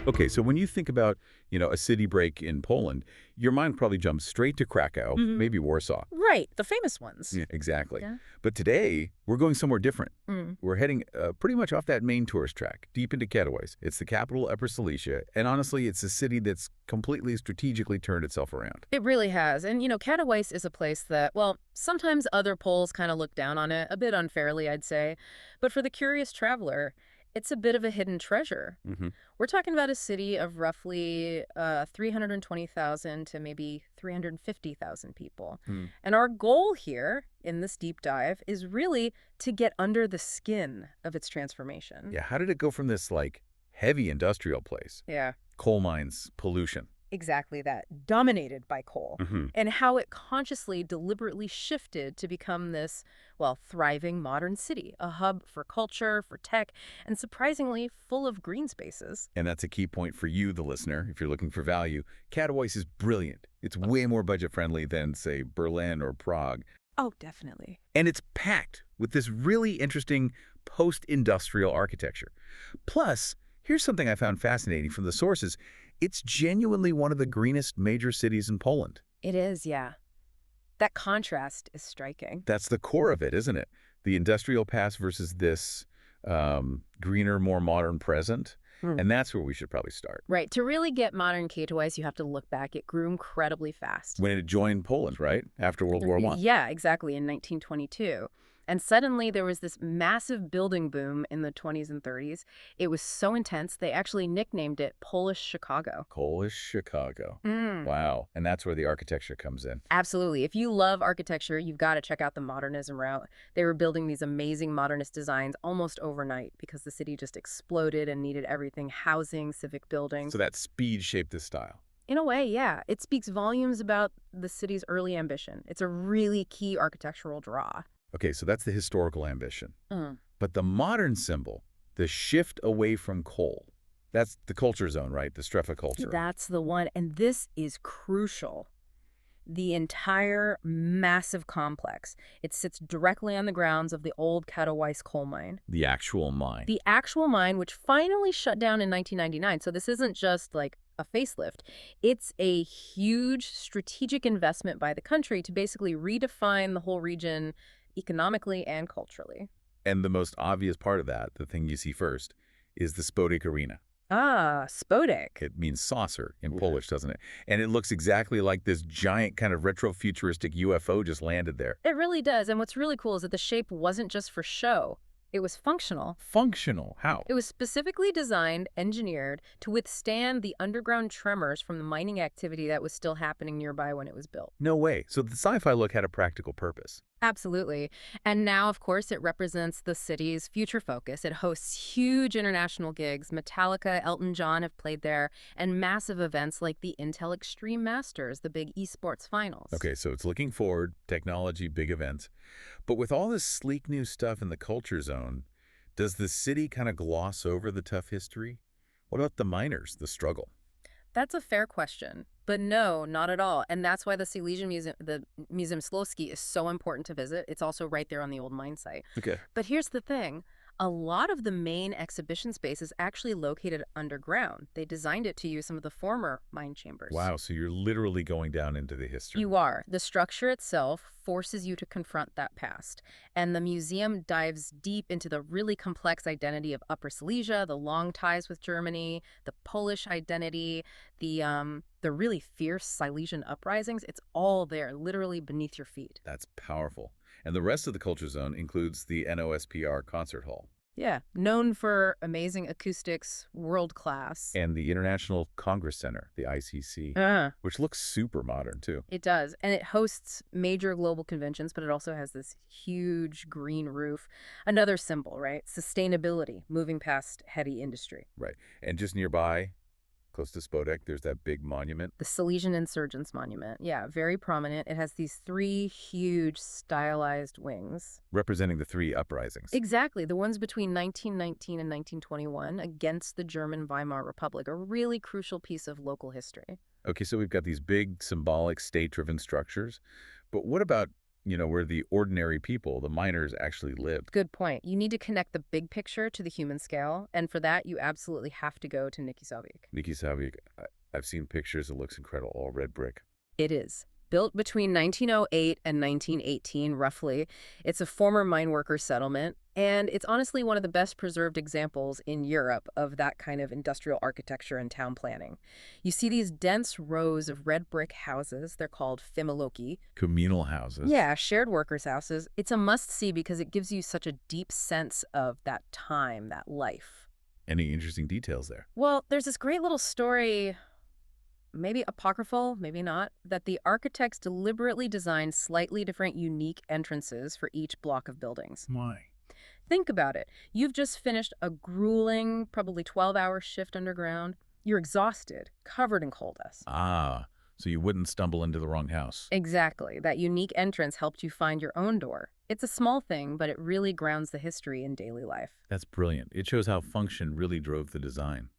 Okay, so when you think about, a city break in Poland, your mind probably jumps straight to Krakow, Hmm. maybe Warsaw. Right, the famous ones. Yeah, exactly. Yeah. But today, we're going somewhere different. Mm. We're heading pretty much off that main tourist track, deep into Katowice. It's the capital, Upper Silesia, and honestly, it's a city that's completely strategically turned itself around. It really has. And, Katowice is a place that, well, sometimes other Poles kind of look down on it, a bit unfairly, I'd say. But for the curious traveler, it's a bit of a hidden treasure. Hmm. We're talking about a city of roughly 320,000 to maybe 350,000 people. And our goal here in this deep dive is really to get under the skin of its transformation. Yeah, how did it go from this, heavy industrial place, Yeah. coal mines, pollution? Exactly that, dominated by coal, Hmm. and how it consciously, deliberately shifted to become this, well, thriving modern city, a hub for culture, for tech, and surprisingly full of green spaces. And that's a key point for you, the listener, if you're looking for value. Katowice is brilliant. It's way more budget-friendly than, say, Berlin or Prague. Oh, definitely. And it's packed with this really interesting post-industrial architecture. Plus, here's something I found fascinating from the sources. It's genuinely one of the greenest major cities in Poland. It is, yeah. That contrast is striking. That's the core of it, isn't it? The industrial past versus this greener, more modern present. Hmm. And that's where we should probably start. Right. To really get modern Katowice, you have to look back. It grew incredibly fast. When it joined Poland, right? After World War I. Yeah, exactly, in 1922. And suddenly there was this massive building boom in the 20s and 30s. It was so intense, they actually nicknamed it Polish Chicago. Polish Chicago. Mm. Wow. And that's where the architecture comes in. Absolutely. If you love architecture, you've got to check out the modernism route. They were building these amazing modernist designs almost overnight because the city just exploded and needed everything: housing, civic buildings. So that speed shaped this style. In a way, yeah. It speaks volumes about the city's early ambition. It's a really key architectural draw. Okay, so that's the historical ambition. Mm. But the modern symbol, the shift away from coal, that's the culture zone, right? The Strefa culture. That's the one. And this is crucial. The entire massive complex. It sits directly on the grounds of the old Katowice coal mine. The actual mine. The actual mine, which finally shut down in 1999. So this isn't just like a facelift. It's a huge strategic investment by the country to basically redefine the whole region economically and culturally. And the most obvious part of that, the thing you see first, is the Spodek Arena. Ah, Spodek. It means saucer in Polish, doesn't it? And it looks exactly like this giant kind of retro-futuristic UFO just landed there. It really does. And what's really cool is that the shape wasn't just for show. It was functional. Functional? How? It was specifically designed, engineered, to withstand the underground tremors from the mining activity that was still happening nearby when it was built. No way. So the sci-fi look had a practical purpose. Absolutely. And now, of course, it represents the city's future focus. It hosts huge international gigs. Metallica, Elton John have played there, and massive events like the Intel Extreme Masters, the big esports finals. Okay, so it's looking forward, technology, big events. But with all this sleek new stuff in the culture zone, does the city kind of gloss over the tough history? What about the miners, the struggle? That's a fair question. But no, not at all. And that's why the Silesian Museum, the Museum Śląski, is so important to visit. It's also right there on the old mine site. Okay. But here's the thing. A lot of the main exhibition space is actually located underground. They designed it to use some of the former mine chambers. Wow, so you're literally going down into the history. You are. The structure itself forces you to confront that past. And the museum dives deep into the really complex identity of Upper Silesia, the long ties with Germany, the Polish identity, the really fierce Silesian uprisings. It's all there, literally beneath your feet. That's powerful. And the rest of the culture zone includes the NOSPR Concert Hall. Yeah, known for amazing acoustics, world class. And the International Congress Center, the ICC, which looks super modern, too. It does. And it hosts major global conventions, but it also has this huge green roof. Another symbol, right? Sustainability, moving past heavy industry. Right. And just nearby, close to Spodek, there's that big monument. The Silesian Insurgents Monument. Yeah, very prominent. It has these three huge stylized wings. Representing the three uprisings. Exactly. The ones between 1919 and 1921 against the German Weimar Republic. A really crucial piece of local history. Okay, so we've got these big, symbolic, state-driven structures. But what about where the ordinary people, the miners, actually lived. Good point. You need to connect the big picture to the human scale, and for that, you absolutely have to go to Nikisavik. Nikisavik, I've seen pictures. It looks incredible. All red brick. It is. Built between 1908 and 1918, roughly. It's a former mine worker settlement, and it's honestly one of the best preserved examples in Europe of that kind of industrial architecture and town planning. You see these dense rows of red brick houses. They're called fimiloki. Communal houses. Yeah, shared workers' houses. It's a must-see because it gives you such a deep sense of that time, that life. Any interesting details there? Well, there's this great little story, maybe apocryphal, maybe not, that the architects deliberately designed slightly different unique entrances for each block of buildings. Why? Think about it. You've just finished a grueling, probably 12-hour shift underground. You're exhausted, covered in coal dust. Ah, so you wouldn't stumble into the wrong house. Exactly. That unique entrance helped you find your own door. It's a small thing, but it really grounds the history in daily life. That's brilliant. It shows how function really drove the design.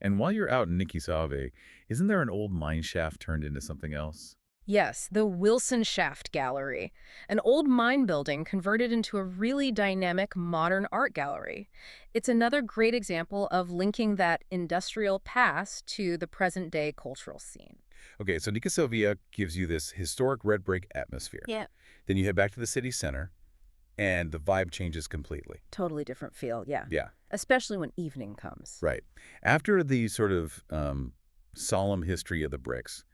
And while you're out in Nikisave, isn't there an old mine shaft turned into something else? Yes, the Wilson Shaft Gallery, an old mine building converted into a really dynamic modern art gallery. It's another great example of linking that industrial past to the present-day cultural scene. Okay, so Nikisavia gives you this historic red brick atmosphere. Yeah. Then you head back to the city center, and the vibe changes completely. Totally different feel, yeah. Yeah, Especially when evening comes. right. After the sort of solemn history of the bricks,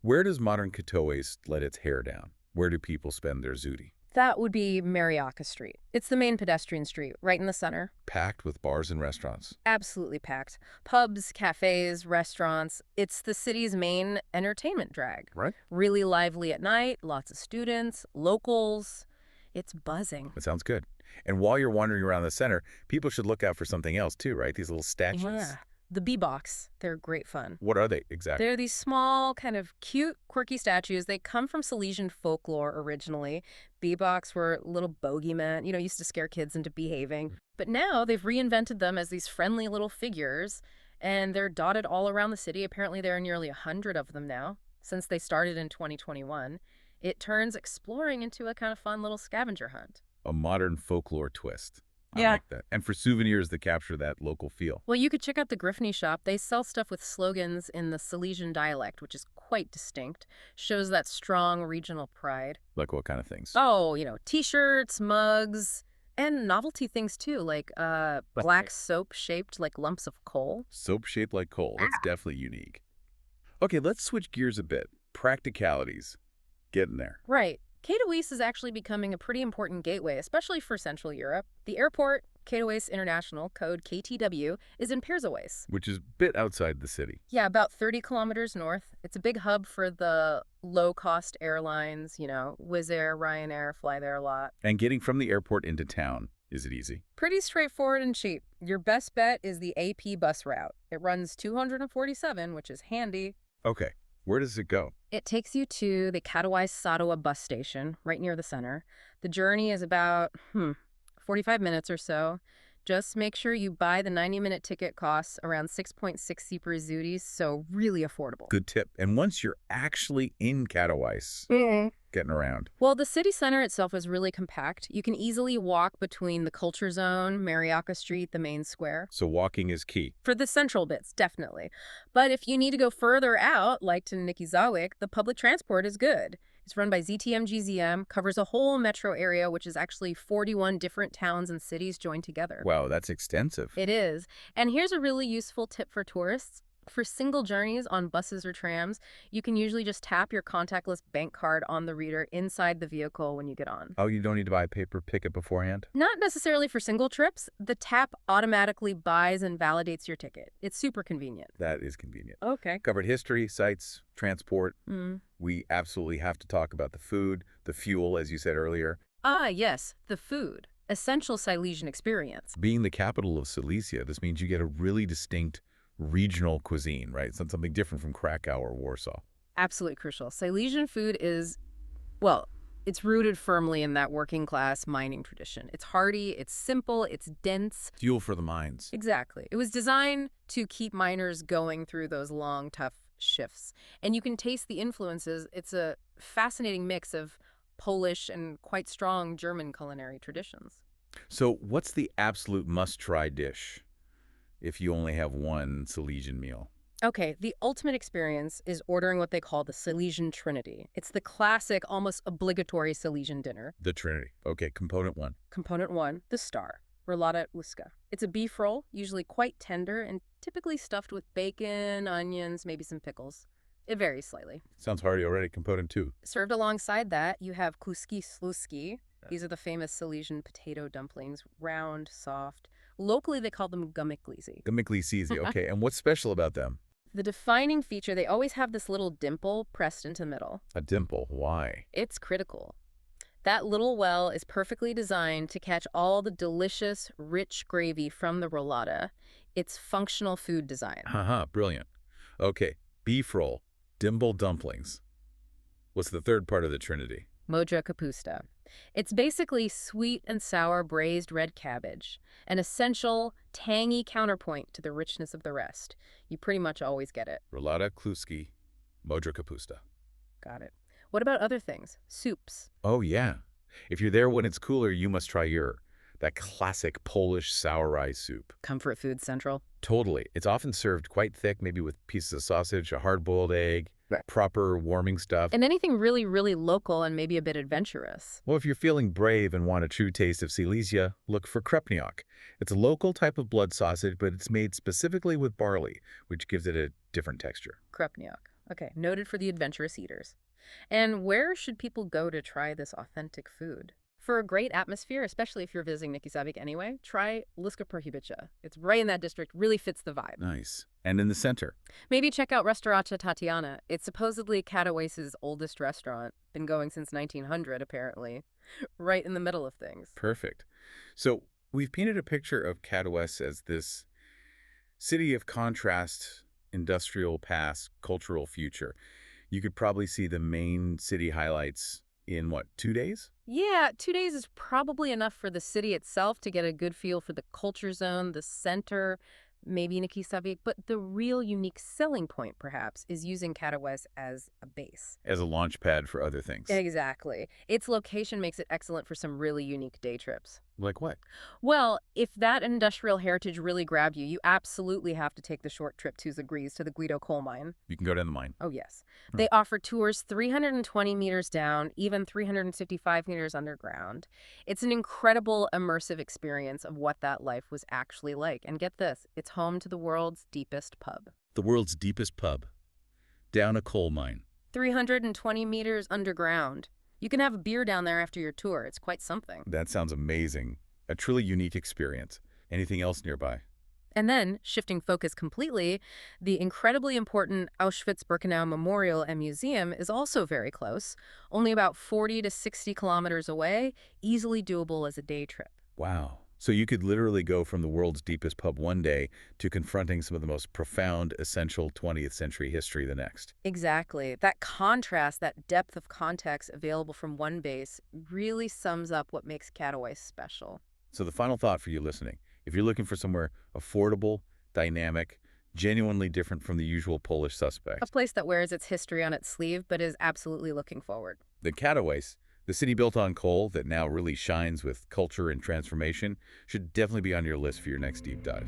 where does modern Katowice let its hair down? Where do people spend their zudi? That would be Mariaka Street. It's the main pedestrian street, right in the center. Packed with bars and restaurants. Absolutely packed. Pubs, cafes, restaurants. It's the city's main entertainment drag. Right. Really lively at night, lots of students, locals. It's buzzing. That sounds good. And while you're wandering around the center, people should look out for something else too, right? These little statues. Yeah. The bee-box. They're great fun. What are they exactly? They're these small, kind of cute, quirky statues. They come from Silesian folklore originally. Bee-box were little bogeymen, used to scare kids into behaving. But now they've reinvented them as these friendly little figures, and they're dotted all around the city. Apparently there are nearly 100 of them now, since they started in 2021. It turns exploring into a kind of fun little scavenger hunt. A modern folklore twist. I Yeah. like that. And for souvenirs that capture that local feel. Well, you could check out the Griffney shop. They sell stuff with slogans in the Silesian dialect, which is quite distinct. Shows that strong regional pride. Like what kind of things? Oh, T-shirts, mugs, and novelty things too, like black soap shaped like lumps of coal. Soap shaped like coal. That's definitely unique. Okay, let's switch gears a bit. Practicalities. Getting there. Right. Katowice is actually becoming a pretty important gateway, especially for Central Europe. The airport, Katowice International, code KTW, is in Pierzowice. Which is a bit outside the city. Yeah, about 30 kilometers north. It's a big hub for the low-cost airlines, Wizz Air, Ryanair fly there a lot. And getting from the airport into town, is it easy? Pretty straightforward and cheap. Your best bet is the AP bus route. It runs 247, which is handy. Okay, where does it go? It takes you to the Katowice Sadowa bus station, right near the center. The journey is about, 45 minutes or so. Just make sure you buy the 90-minute ticket, costs around 6.6 Cypr zudis, so really affordable. Good tip. And once you're actually in Katowice, getting around. Well, the city center itself is really compact. You can easily walk between the Culture Zone, Mariaka Street, the main square. So walking is key. For the central bits, definitely. But if you need to go further out, like to Nikizawik, the public transport is good. It's run by ZTM-GZM, covers a whole metro area, which is actually 41 different towns and cities joined together. Wow, that's extensive. It is. And here's a really useful tip for tourists. For single journeys on buses or trams, you can usually just tap your contactless bank card on the reader inside the vehicle when you get on. Oh, you don't need to buy a paper ticket beforehand? Not necessarily for single trips. The tap automatically buys and validates your ticket. It's super convenient. That is convenient. Okay. Covered history, sites, transport. We absolutely have to talk about the food, the fuel, as you said earlier. Ah, yes, the food. Essential Silesian experience. Being the capital of Silesia, this means you get a really distinct regional cuisine, right? Something different from Krakow or Warsaw. Absolutely crucial. Silesian food is, well, it's rooted firmly in that working class mining tradition. It's hearty, it's simple, it's dense. Fuel for the mines. Exactly. It was designed to keep miners going through those long, tough shifts. And you can taste the influences. It's a fascinating mix of Polish and quite strong German culinary traditions. So what's the absolute must-try dish if you only have one Silesian meal? Okay, the ultimate experience is ordering what they call the Silesian Trinity. It's the classic, almost obligatory Silesian dinner. The Trinity. Okay, component one. Component one, the star, Roulada Uska. It's a beef roll, usually quite tender and typically stuffed with bacon, onions, maybe some pickles. It varies slightly. Sounds hearty already. Component two. Served alongside that, you have kluski sluski. These are the famous Silesian potato dumplings, round, soft. Locally, they call them gumiglizi. Gumiglizi. Okay, and what's special about them? The defining feature, they always have this little dimple pressed into the middle. A dimple. Why? It's critical. That little well is perfectly designed to catch all the delicious, rich gravy from the roulada. It's functional food design. Haha, brilliant. Okay, beef roll, dimple dumplings. What's the third part of the Trinity? Modra kapusta. It's basically sweet and sour braised red cabbage, an essential, tangy counterpoint to the richness of the rest. You pretty much always get it. Roulada, kluski, modra kapusta. Got it. What about other things? Soups. Oh, yeah. If you're there when it's cooler, you must try that classic Polish sour rice soup. Comfort food central. Totally. It's often served quite thick, maybe with pieces of sausage, a hard-boiled egg, proper warming stuff. And anything really, really local and maybe a bit adventurous. Well, if you're feeling brave and want a true taste of Silesia, look for krepniak. It's a local type of blood sausage, but it's made specifically with barley, which gives it a different texture. Krepniak. Okay, noted for the adventurous eaters. And where should people go to try this authentic food? For a great atmosphere, especially if you're visiting Nikisavik anyway, try Liska Prohibicha. It's right in that district, really fits the vibe. Nice. And in the center? Maybe check out Restauracja Tatiana. It's supposedly Katowice's oldest restaurant. Been going since 1900, apparently. Right in the middle of things. Perfect. So we've painted a picture of Katowice as this city of contrast, industrial past, cultural future. You could probably see the main city highlights in, what, 2 days? Yeah, 2 days is probably enough for the city itself to get a good feel for the culture zone, the center, maybe Nikisavik, but the real unique selling point, perhaps, is using Katowice as a base. As a launch pad for other things. Exactly. Its location makes it excellent for some really unique day trips. Like what? Well, if that industrial heritage really grabbed you, you absolutely have to take the short trip to Zagrees to the Guido coal mine. You can go down the mine. Oh, yes. They offer tours 320 meters down, even 355 meters underground. It's an incredible immersive experience of what that life was actually like. And get this, it's home to the world's deepest pub. The world's deepest pub. Down a coal mine. 320 meters underground. You can have a beer down there after your tour. It's quite something. That sounds amazing. A truly unique experience. Anything else nearby? And then, shifting focus completely, the incredibly important Auschwitz-Birkenau Memorial and Museum is also very close, only about 40 to 60 kilometers away, easily doable as a day trip. Wow. So you could literally go from the world's deepest pub one day to confronting some of the most profound, essential 20th century history the next. Exactly. That contrast, that depth of context available from one base really sums up what makes Katowice special. So the final thought for you listening, if you're looking for somewhere affordable, dynamic, genuinely different from the usual Polish suspects, A place that wears its history on its sleeve but is absolutely looking forward. then Katowice, the city built on coal that now really shines with culture and transformation, should definitely be on your list for your next deep dive.